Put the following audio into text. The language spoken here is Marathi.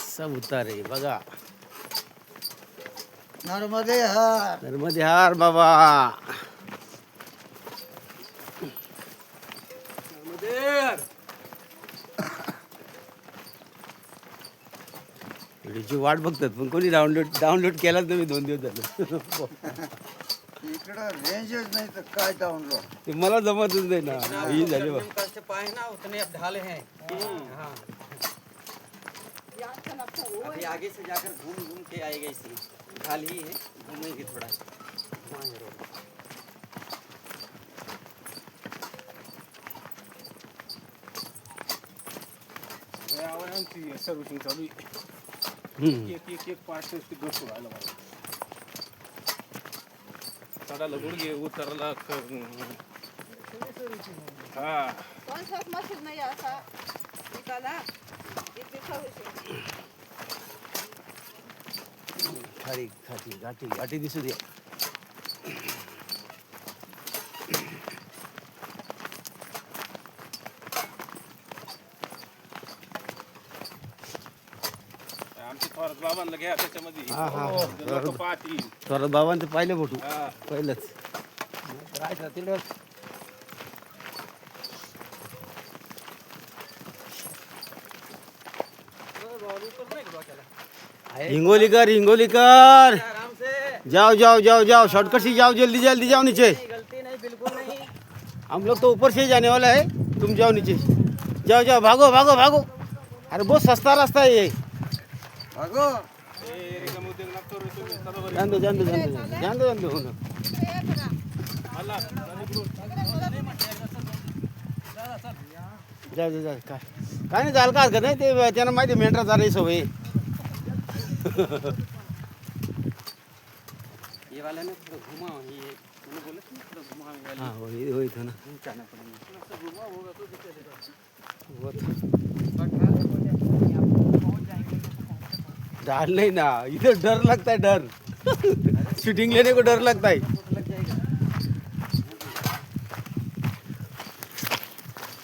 सब उतारे बघा. नर्मदे हार. नर्मदे हार बाबा. व्हिडिओची वाट बघतात पण कोणी डाउनलोड केला तुम्ही 2 दिवस झाले. इकडं रेंजच नाही तर काय डाउनलोड. ते मला जमतच नाही ना. ही झाली बघ. कष्ट पाए ना उतने अब ढाले हैं. हाँ. अभी आगे से जाकर घूम घूम के आएगा इसी ढाल ही है, घूमेंगे थोड़ा. सर्विसिंग चालू आहे. एक पार्ट गोष्ट व्हायला पाहिजे. चढायला गुडघे उतरायला हा कौन सा मशीन में ऐसा निकाला इतनी सर्विसिंग. खाली खाली गाठी गाठी दिसू दे. आमच्या थोरात बाबांना घ्या त्याच्यामध्ये. हा, हा. लोकं पाहतील. थोरात बाबांचं पाहिलं फोटो हा. पहिलंच. राहायचं तिकडं. हिंगोलीकर हिंगोलीकर आराम से. जाओ जाओ जाओ जाओ शॉर्टकट से जाओ जल्दी जल्दी जाओ नीचे. गलती नहीं, बिल्कुल नहीं. हम लोग तो ऊपर से ही जाने वाला है. तुम जाओ नीचे. जाओ जाओ भागो भागो भागो. अरे बहुत सस्ता रास्ता है ये. अगो रिकाम उद्योग नको करू तुम्ही. चला बरं. जान दो जान दो जान दो जान दो जान दो. आला. जा जा जा काय काय नाही झालं का हरकत नाही. ते त्यांना माहिती मेंढरा चालायची सवय. ये वाला ना थोड़ा घुमा. ये तूने बोला था ना थोड़ा घुमा वाला. हां होई था ना. जाना पड़ेगा. डर नहीं ना. इधर डर लगता है डर. शूटिंग लेने को डर लगता है.